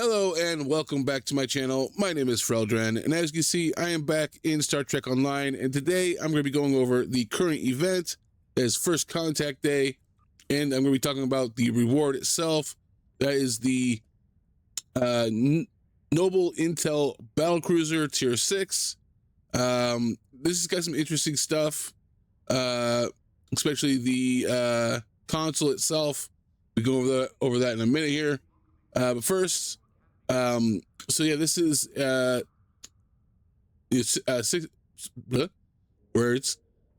Hello and welcome back to my channel. My name is Freldran, and as you see, I am back in Star Trek Online, and today I'm going to be going over the current event as First Contact Day, and I'm going to be talking about the reward itself. That is the Noble Intel Battlecruiser Tier 6. This has got some interesting stuff, especially the console itself. We'll go over that in a minute here. But first, so yeah, this is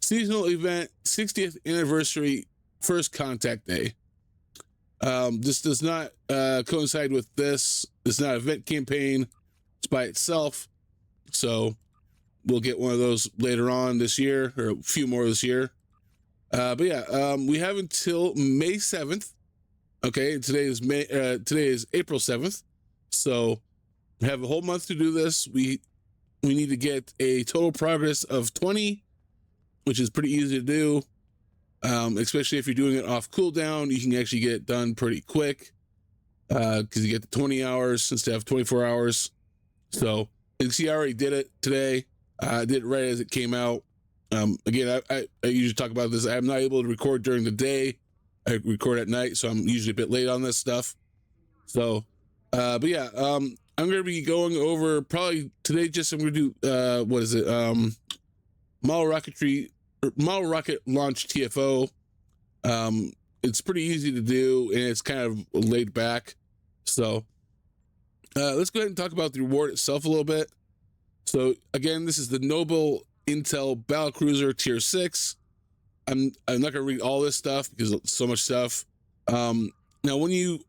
seasonal event, 60th anniversary, First Contact Day. This does not coincide with this. It's not an event campaign. It's by itself. So we'll get one of those later on this year, or a few more this year. But yeah, we have until May 7th. Okay, today is April 7th. So we have a whole month to do this. We need to get a total progress of 20, which is pretty easy to do. Especially if you're doing it off cooldown, you can actually get it done pretty quick. Because you get the 20 hours instead of 24 hours. So you can see I already did it today. I did it right as it came out. Again, I usually talk about this. I'm not able to record during the day. I record at night, so I'm usually a bit late on this stuff. So, but yeah, I'm going to be going over probably today. I'm going to do, Model Rocket Launch TFO. It's pretty easy to do, and it's kind of laid back. So, let's go ahead and talk about the reward itself a little bit. So again, this is the Noble Intel Battlecruiser Tier 6. I'm not going to read all this stuff because it's so much stuff. Now, when you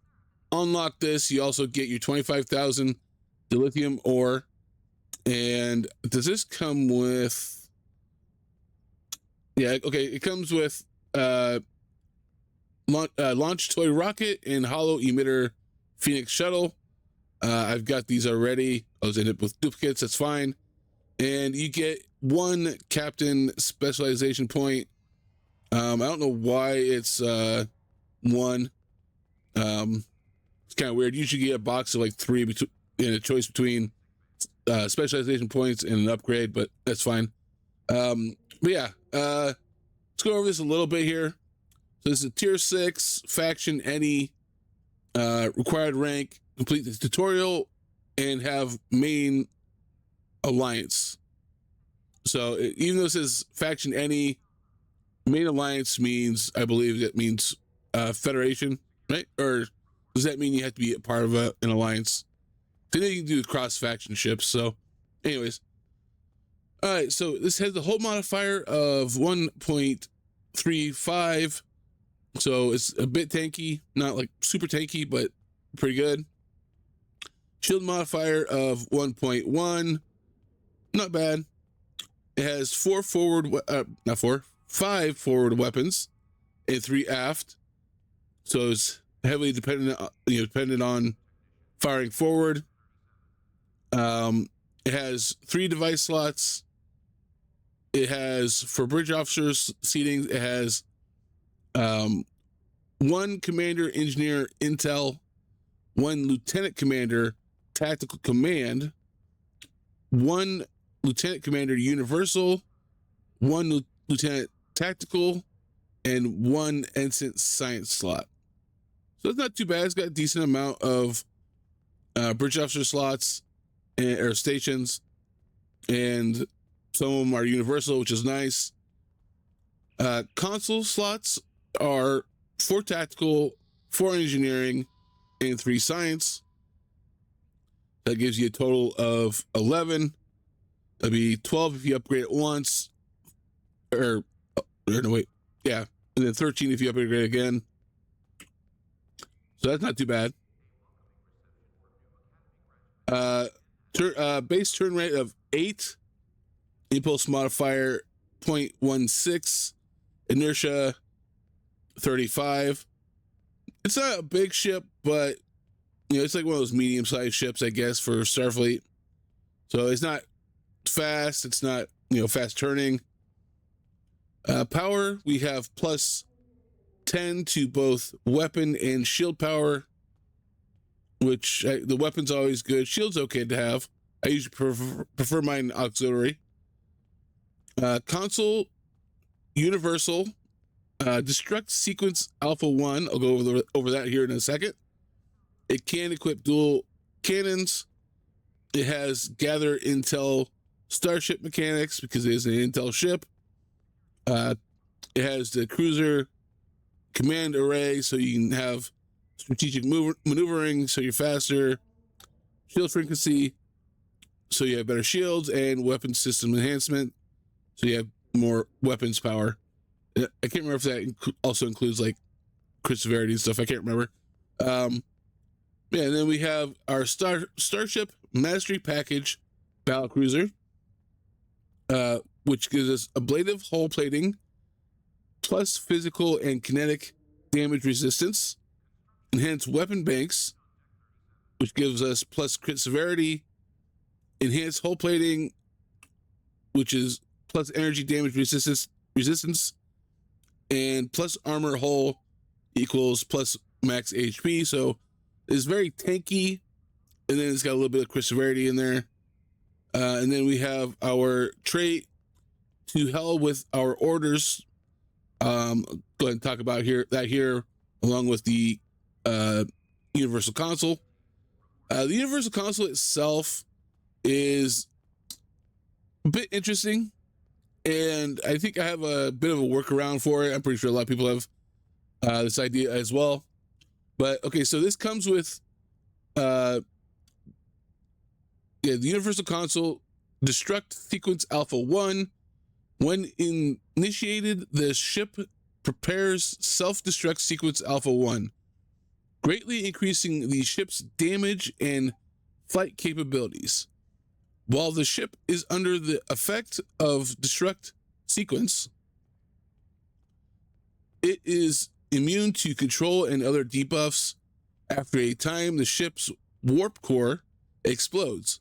unlock this, you also get your 25,000 dilithium ore. And does this come with... Yeah, okay. It comes with launch toy rocket and hollow emitter Phoenix shuttle. I've got these already. I was in it with duplicates. That's fine. And you get one captain specialization point. I don't know why it's one. It's kind of weird. Usually you get a box of like 3 and a choice between specialization points and an upgrade, but that's fine. But yeah, let's go over this a little bit here. So this is a Tier 6 faction any required rank, complete the tutorial, and have main alliance. So even though it says faction any, main alliance means, I believe that means federation, right? Or does that mean you have to be a part of an alliance? I think you can do cross faction ships. So anyways, all right, so this has the hull modifier of 1.35. So it's a bit tanky, not like super tanky, but pretty good. Shield modifier of 1.1, not bad. It has 5 forward weapons and 3 aft. So it's heavily dependent on firing forward. It has 3 device slots. It has, for bridge officers seating, it has 1 commander engineer intel, 1 lieutenant commander tactical command, 1 lieutenant commander universal, 1 lieutenant tactical, and 1 ensign science slot. So it's not too bad. It's got a decent amount of bridge officer slots or stations, and some of them are universal, which is nice. Console slots are 4 tactical, 4 engineering, and 3 science. That gives you a total of 11. That'd be 12 if you upgrade it once, and then 13 if you upgrade it again. So that's not too bad. Base turn rate of 8, impulse modifier 0.16, inertia 35. It's not a big ship, but it's like one of those medium-sized ships, I guess, for Starfleet. So it's not fast. It's not fast turning. Power, we have plus 10 to both weapon and shield power. which the weapon's always good. Shield's okay to have. I usually prefer mine auxiliary. Console universal. Destruct sequence alpha 1. I'll go over that here in a second. It can equip dual cannons. It has gather intel starship mechanics because it is an intel ship. It has the cruiser command array, so you can have strategic maneuvering, so you're faster. Shield frequency, so you have better shields, and weapon system enhancement, so you have more weapons power. I can't remember if that also includes like crit severity and stuff. I can't remember. Yeah, and then we have our Starship Mastery Package Battlecruiser, which gives us ablative hull plating, plus physical and kinetic damage resistance, enhanced weapon banks, which gives us plus crit severity, enhanced hull plating, which is plus energy damage resistance, and plus armor hull equals plus max HP. So it's very tanky, and then it's got a little bit of crit severity in there. And then we have our trait to hell with our orders. Go ahead and talk about here along with the universal console. The universal console itself is a bit interesting, and I think I have a bit of a workaround for it. I'm pretty sure a lot of people have this idea as well. But okay, so this comes with the universal console destruct sequence alpha 1. When initiated, the ship prepares self-destruct sequence alpha 1, greatly increasing the ship's damage and flight capabilities. While the ship is under the effect of destruct sequence, it is immune to control and other debuffs. After a time, the ship's warp core explodes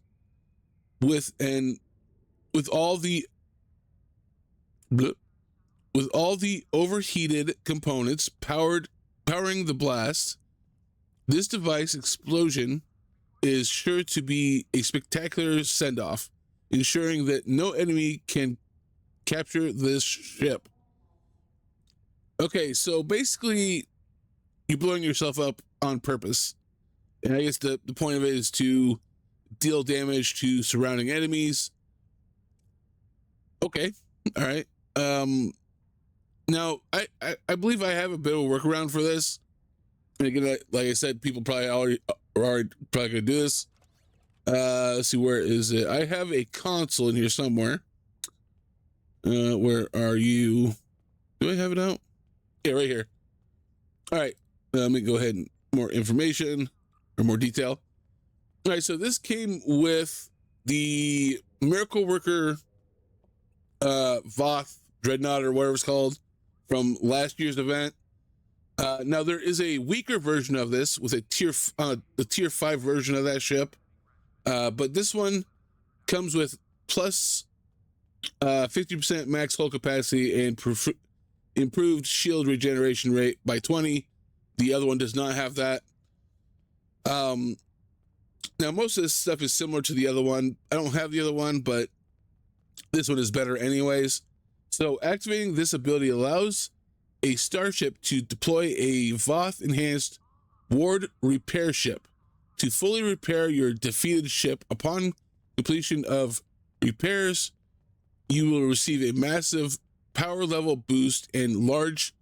with all the overheated components powering the blast. This device explosion is sure to be a spectacular send-off, ensuring that no enemy can capture this ship. Okay, so basically, you're blowing yourself up on purpose. And I guess the point of it is to deal damage to surrounding enemies. Okay, all right. Now, I believe I have a bit of a workaround for this. And again, like I said, people probably already probably gonna do this. Let's see, where is it? I have a console in here somewhere. Where are you? Do I have it out? Yeah, right here. All right, let me go ahead and more information or more detail. All right, so this came with the Miracle Worker Voth Dreadnought or whatever it's called from last year's event. Now there is a weaker version of this with a tier 5 version of that ship, but this one comes with plus 50% max hull capacity and improved shield regeneration rate by 20. The other one does not have that. Now most of this stuff is similar to the other one. I don't have the other one, but this one is better anyways. So activating this ability allows a starship to deploy a Voth enhanced ward repair ship to fully repair your defeated ship. Upon completion of repairs, you will receive a massive power level boost and large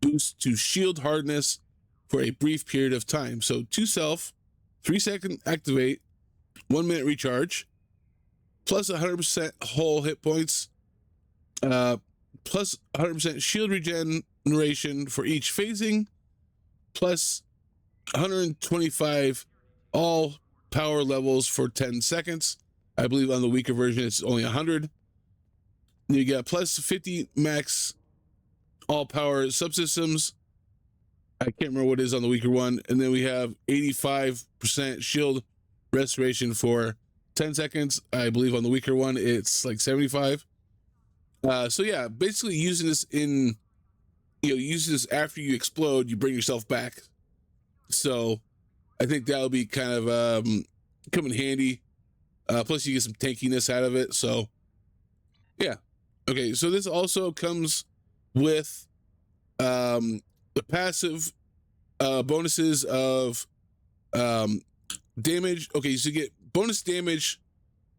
boost to shield hardness for a brief period of time. So 2 self, 3-second activate, 1 minute recharge, plus 100% whole hit points, plus 100% shield regeneration for each phasing, plus 125 all power levels for 10 seconds. I believe on the weaker version it's only 100. You got plus 50 max all power subsystems. I can't remember what it is on the weaker one. And then we have 85% shield restoration for 10 seconds. I believe on the weaker one it's like 75. So yeah, basically using this use this after you explode, you bring yourself back. So I think that'll be kind of come in handy. Plus, you get some tankiness out of it. So, yeah. Okay, so this also comes with the passive bonuses of damage. Okay, so you get bonus damage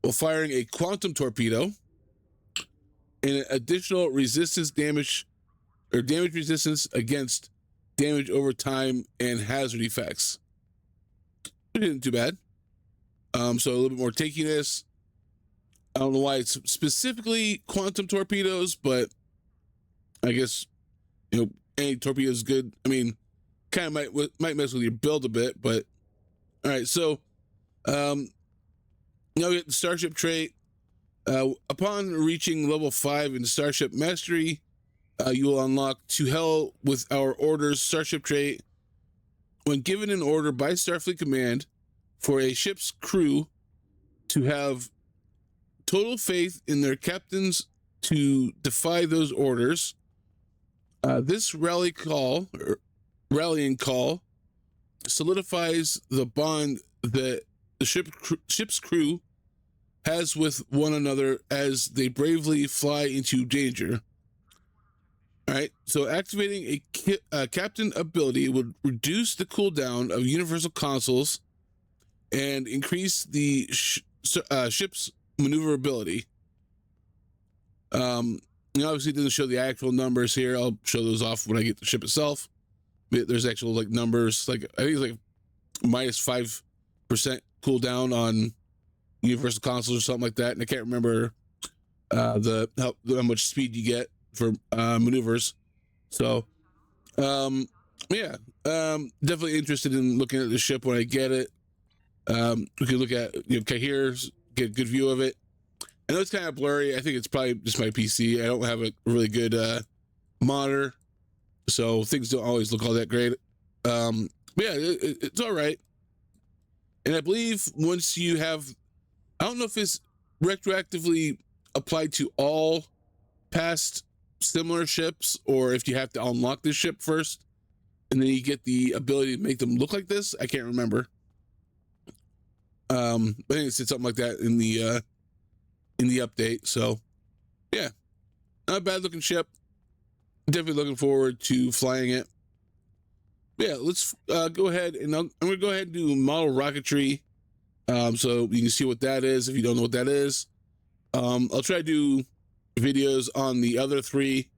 while firing a quantum torpedo and additional resistance damage or damage resistance against damage over time and hazard effects. It isn't too bad. So a little bit more tankiness. I don't know why it's specifically quantum torpedoes, but I guess, you know, any torpedo is good. I mean, kind of might mess with your build a bit, but all right. So, now we get the Starship trait. Upon reaching level 5 in Starship Mastery, you will unlock To Hell with Our Orders Starship trait. When given an order by Starfleet Command for a ship's crew to have total faith in their captains to defy those orders, this rallying call solidifies the bond that the ship's crew has with one another as they bravely fly into danger. All right, so activating a captain ability would reduce the cooldown of universal consoles and increase the ship's maneuverability. Obviously it doesn't show the actual numbers here. I'll show those off when I get the ship itself. There's actual like numbers, like I think it's like minus 5% cooldown on universal consoles or something like that, and I can't remember how much speed you get for maneuvers. So definitely interested in looking at the ship when I get it. We can look at, here, get a good view of it. I know it's kind of blurry. I think it's probably just my PC. I don't have a really good monitor, so things don't always look all that great. It's all right. And I believe once you have, I don't know if it's retroactively applied to all past similar ships, or if you have to unlock this ship first and then you get the ability to make them look like this. I can't remember. I think it said something like that in the update. So yeah, not a bad looking ship. Definitely looking forward to flying it. Yeah, let's go ahead, and I'm gonna go ahead and do model rocketry, so you can see what that is if you don't know what that is. I'll try to do videos on the other 3.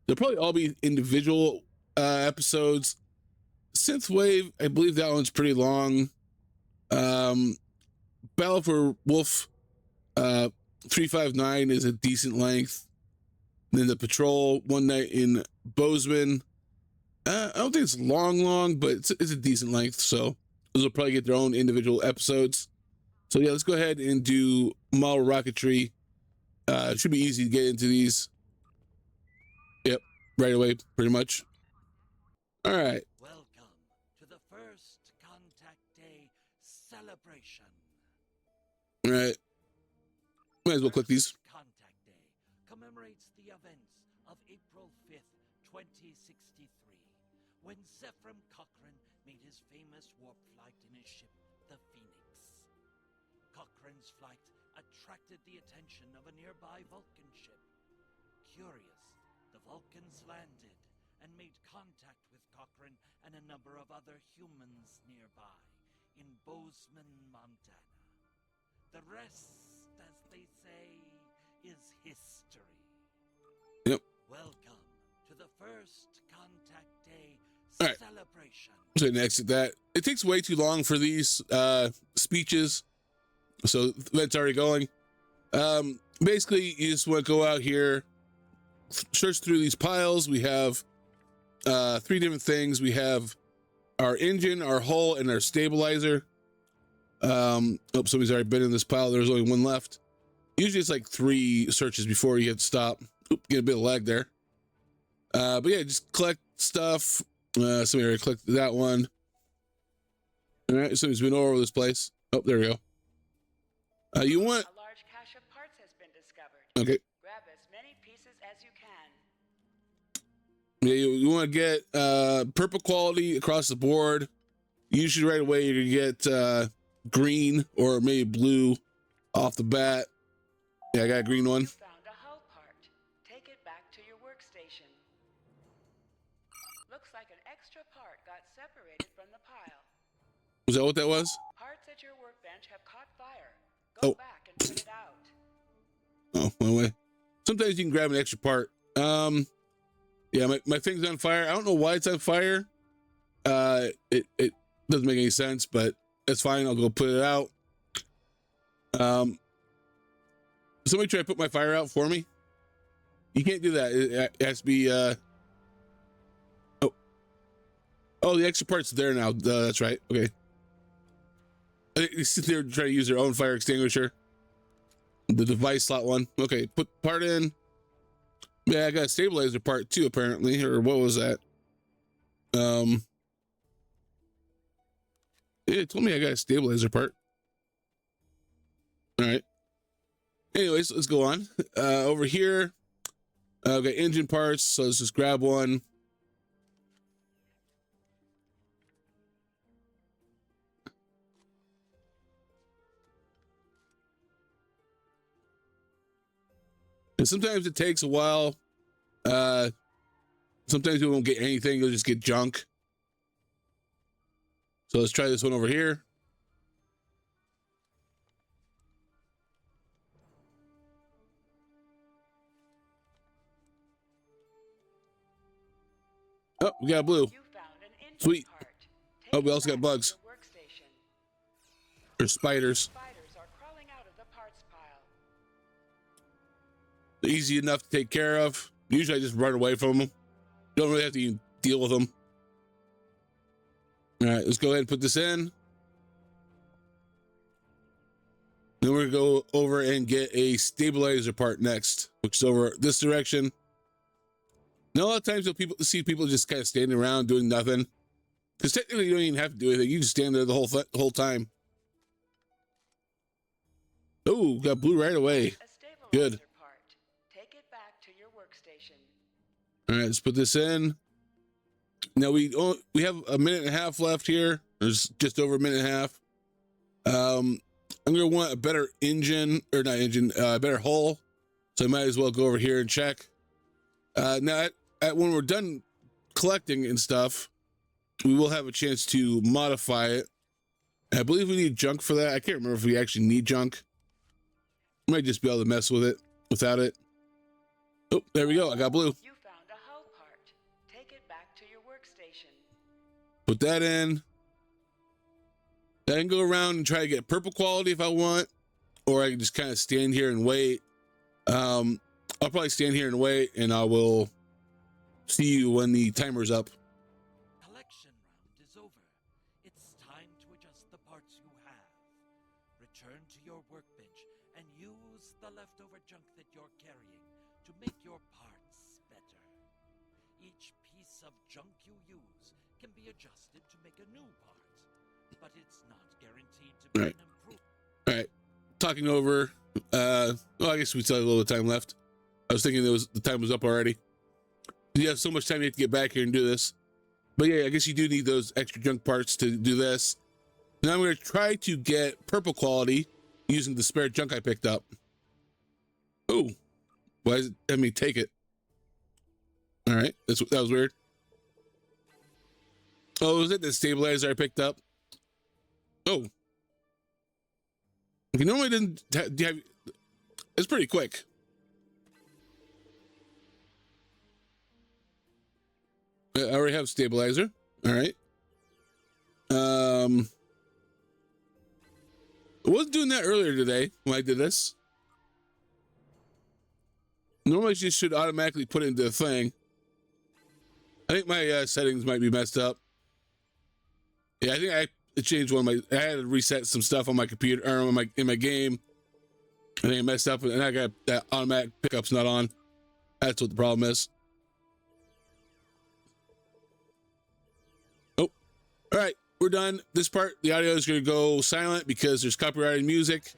They'll probably all be individual episodes. Synthwave, I believe that one's pretty long. Battle for Wolf 359 is a decent length. And then the Patrol One Night in Bozeman, I don't think it's long, but it's a decent length. So those will probably get their own individual episodes. So yeah, let's go ahead and do model rocketry. It should be easy to get into these. Yep, right away, pretty much. All right. Welcome to the first Contact Day celebration. All right. Might as well click these. Contact Day commemorates the events of April 5th, 2063, when Zephram Cochrane made his famous warp flight in his ship, the Phoenix. Cochrane's flight attracted the attention of a nearby Vulcan ship. Curious, the Vulcans landed and made contact with Cochrane and a number of other humans nearby in Bozeman, Montana. The rest, as they say, is history. Yep. Welcome to the first Contact Day celebration. So exit that. It takes way too long for these speeches, so the event's already going. Basically, you just want to go out here, search through these piles. We have 3 different things. We have our engine, our hull, and our stabilizer. Somebody's already been in this pile. There's only 1 left. Usually it's like 3 searches before you have to stop. Get a bit of lag there. But yeah, just collect stuff. Somebody already collected that one. All right, somebody's been all over this place. Oh, there we go. You want a large cache of parts has been discovered. Okay. Grab as many pieces as you can. Yeah, you want to get purple quality across the board. Usually right away you're gonna get green or maybe blue off the bat. Yeah, I got a green one. You found a hull part. Take it back to your workstation. Looks like an extra part got separated from the pile. Was that what that was? Parts at your workbench have caught fire. Oh. Go back and put it out. Oh, one way. Sometimes you can grab an extra part. Yeah, my thing's on fire. I don't know why it's on fire. It doesn't make any sense, but that's fine. I'll go put it out. Somebody try to put my fire out for me. You can't do that. It has to be oh, the extra part's there now. That's right. Okay. I think they sit there and try to use their own fire extinguisher. The device slot one. Okay, put part in. Yeah, I got a stabilizer part too, apparently. Or what was that? Yeah, it told me I got a stabilizer part. All right. Anyways, let's go on. Over here, I've got engine parts, so let's just grab one. And sometimes it takes a while. Sometimes you won't get anything, you'll just get junk. So let's try this one over here. Oh, we got blue. You found an engine Sweet. part. Take Oh, we it also got back to bugs. your workstation. Or spiders. Spiders are crawling out of the parts pile. Easy enough to take care of. Usually I just run away from them. Don't really have to even deal with them. All right, let's go ahead and put this in. Then we're gonna go over and get a stabilizer part next, which is over this direction. Now, a lot of times you'll see people just kind of standing around doing nothing. Because technically you don't even have to do anything. You just stand there the whole time. Oh, got blue right away. A stabilizer Good. part. Take it back to your workstation. All right, let's put this in. Now we have a minute and a half left here. There's just over a minute and a half. I'm gonna want a better engine, or not engine, better hull. So I might as well go over here and check. Now, when we're done collecting and stuff, we will have a chance to modify it. I believe we need junk for that. I can't remember if we actually need junk. We might just be able to mess with it without it. Oh, there we go. I got blue. You found a hull part. Take it back to your workstation. Put that in. Then I can go around and try to get purple quality if I want, or I can just kind of stand here and wait. I'll probably stand here and wait, and I will see you when the timer's up. Collection round is over. It's time to adjust the parts you have. Return to your workbench and use the leftover junk that you're carrying to make your parts better. Each piece of junk you use can be adjusted to make a new part, but it's not guaranteed to be Right. an improvement. All right, talking over. Well, I guess we still have a little time left. I was thinking the time was up already. You have so much time you have to get back here and do this. But yeah, I guess you do need those extra junk parts to do this. Now I'm going to try to get purple quality using the spare junk I picked up. Oh, why does it have me take it? All right, that was weird. Oh, was it the stabilizer I picked up? Oh. Okay, normally it doesn't have, it's pretty quick. I already have stabilizer. All right. I wasn't doing that earlier today when I did this. Normally, you should automatically put it into the thing. I think my settings might be messed up. Yeah, I think I changed one of my. I had to reset some stuff on my computer or on in my game. I think I messed up, and I got that automatic pickups not on. That's what the problem is. Oh, all right, we're done. This part, the audio is going to go silent because there's copyrighted music.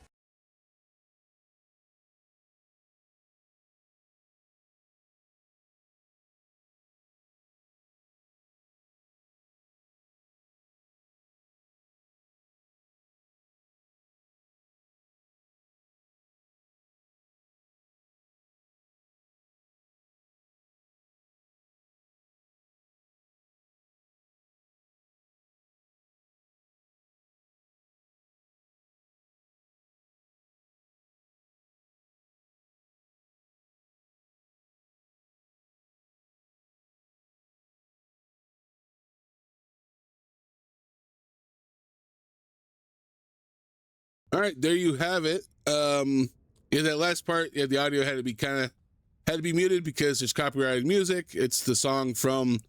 All right, there you have it. Yeah, that last part, yeah, the audio had to be muted because there's copyrighted music. It's the song from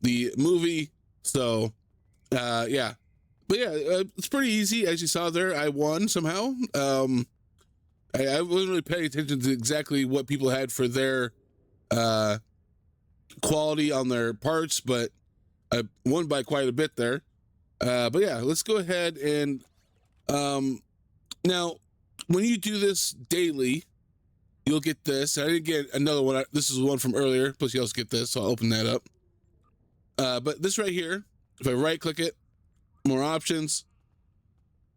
the movie. So, yeah. But yeah, it's pretty easy. As you saw there, I won somehow. I wasn't really paying attention to exactly what people had for their quality on their parts, but I won by quite a bit there. But yeah, let's go ahead and now when you do this daily, you'll get this. I didn't get another one. This is one from earlier. Plus, you also get this. So I'll open that up. But this right here, if I right click it, more options.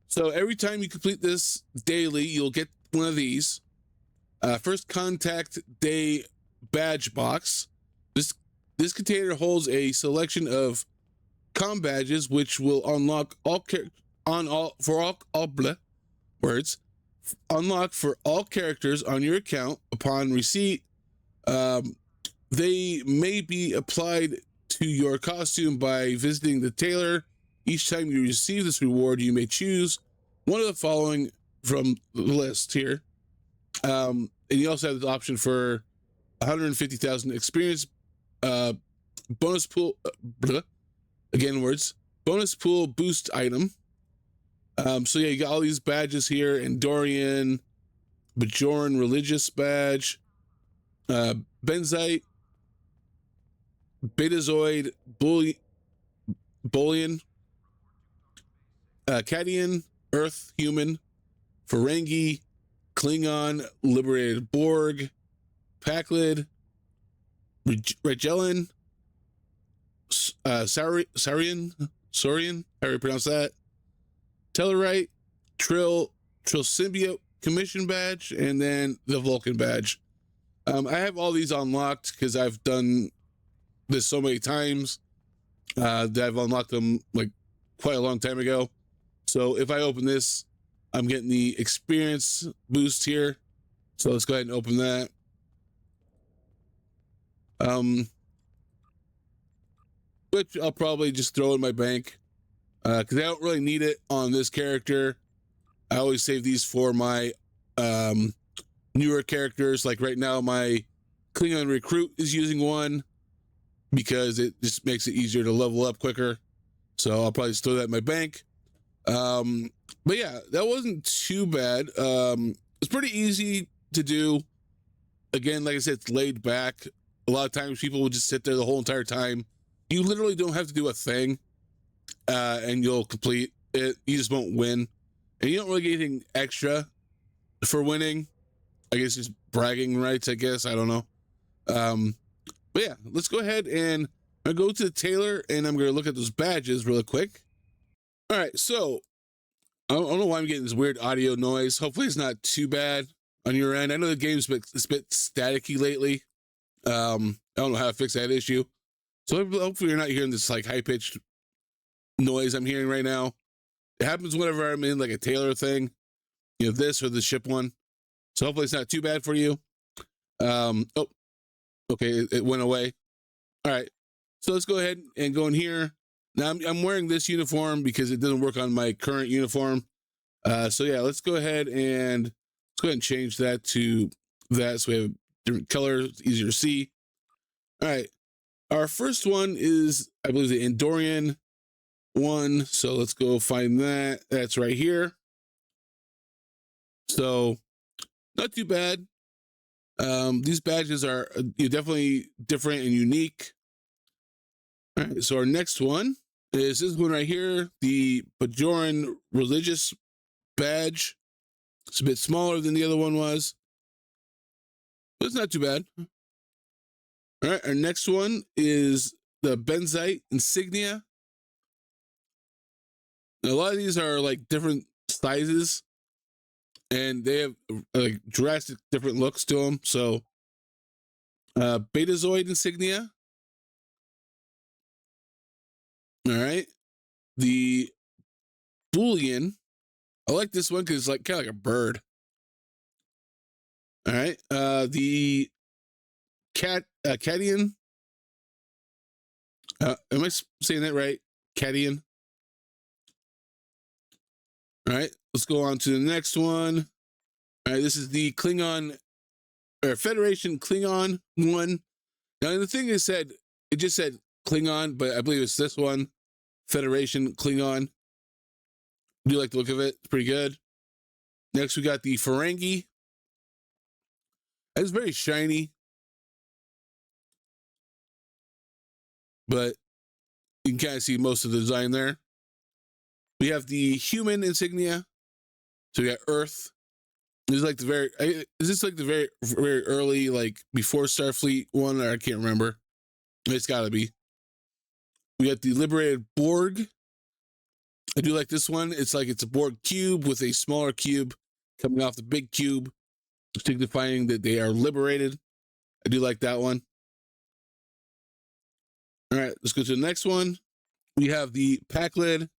So every time you complete this daily, you'll get one of these. First contact day badge box. This container holds a selection of Comm Badges, which will unlock unlock for all characters on your account upon receipt. They may be applied to your costume by visiting the tailor. Each time you receive this reward, you may choose one of the following from the list here. And you also have the option for 150,000 experience, bonus pool, bonus pool boost item. So yeah, you got all these badges here: Endorian, Bajoran Religious Badge, Benzite, Betazoid, Bolian, Cadian, Earth Human, Ferengi, Klingon, Liberated Borg, Paklid, Regelin, Saurian, how do you pronounce that? Tellarite, Trill Symbiote Commission Badge, and then the Vulcan Badge. I have all these unlocked because I've done this so many times that I've unlocked them like quite a long time ago. So if I open this, I'm getting the experience boost here. So let's go ahead and open that. Which I'll probably just throw in my bank because I don't really need it on this character. I always save these for my newer characters. Like right now, my Klingon recruit is using one because it just makes it easier to level up quicker. So I'll probably just throw that in my bank. But yeah, that wasn't too bad. It's pretty easy to do. Again, like I said, it's laid back. A lot of times people will just sit there the whole entire time. You literally don't have to do a thing, and you'll complete it. You just won't win. And you don't really get anything extra for winning. I guess just bragging rights, I guess. I don't know. But yeah, let's go ahead and I go to the tailor and I'm going to look at those badges real quick. All right, so I don't know why I'm getting this weird audio noise. Hopefully it's not too bad on your end. I know the game's a bit staticky lately. I don't know how to fix that issue. So hopefully you're not hearing this like high-pitched noise I'm hearing right now. It happens whenever I'm in like a tailor thing, you know, this or the ship one. So hopefully it's not too bad for you. Oh, okay, it went away. All right, so let's go ahead and go in here. Now I'm wearing this uniform because it doesn't work on my current uniform. So yeah, let's go ahead and change that to that so we have different colors, easier to see. All right, our first one is, I believe, the Endorian one. So let's go find that. That's right here. So not too bad. These badges are definitely different and unique. All right, so our next one is this one right here, the Bajoran Religious Badge. It's a bit smaller than the other one was, but it's not too bad. All right, our next one is the Benzite Insignia. Now, a lot of these are like different sizes, and they have like drastic different looks to them. So, Betazoid Insignia. All right, the Boolean. I like this one because it's like kind of like a bird. All right, the Cadian. Am I saying that right? Cadian. All right, let's go on to the next one. All right, this is the Klingon or Federation Klingon one. Now the thing is said, it just said Klingon, but I believe it's this one, Federation Klingon. Do you like the look of it? It's pretty good. Next, we got the Ferengi. It's very shiny, but you can kind of see most of the design there. We have the human insignia. So we got Earth. This is like the very, is this like the very, very early, like before Starfleet one? Or I can't remember. It's got to be. We got the liberated Borg. I do like this one. It's like it's a Borg cube with a smaller cube coming off the big cube, signifying that they are liberated. I do like that one. All right, let's go to the next one. We have the pack lid.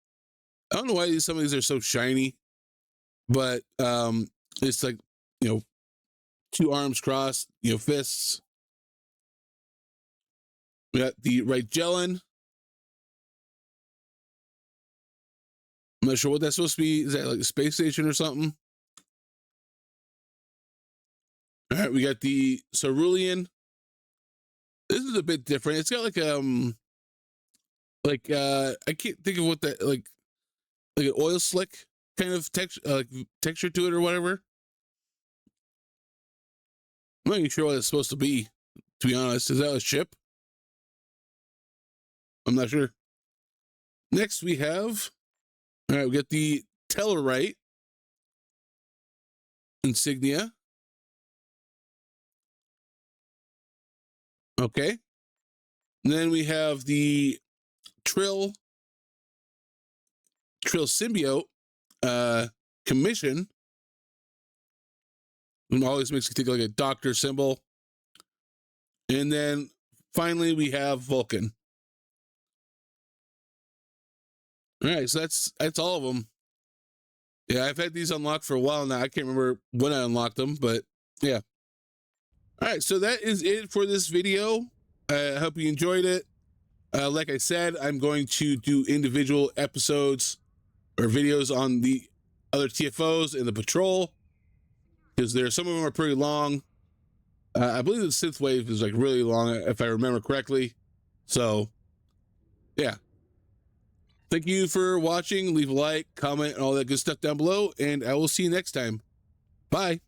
I don't know why some of these are so shiny, but it's like, you know, two arms crossed, you know, fists. We got the Rigellin. I'm not sure what that's supposed to be. Is that like a space station or something? All right, we got the Cerulean. This is a bit different. It's got like I can't think of what that like an oil slick kind of texture to it or whatever. I'm not even sure what it's supposed to be, to be honest. Is that a ship? I'm not sure. Next we have, all right, we got the Tellarite insignia. Okay. And then we have the Trill symbiote commission. It always makes you think like a doctor symbol. And then finally we have Vulcan. All right, so that's all of them. Yeah, I've had these unlocked for a while now. I can't remember when I unlocked them, but yeah. All right, so that is it for this video. I hope you enjoyed it. Like I said, I'm going to do individual episodes or videos on the other TFOs and the patrol, because some of them are pretty long. I believe the synth wave is like really long, if I remember correctly. So yeah, thank you for watching. Leave a like, comment, and all that good stuff down below, and I will see you next time. Bye.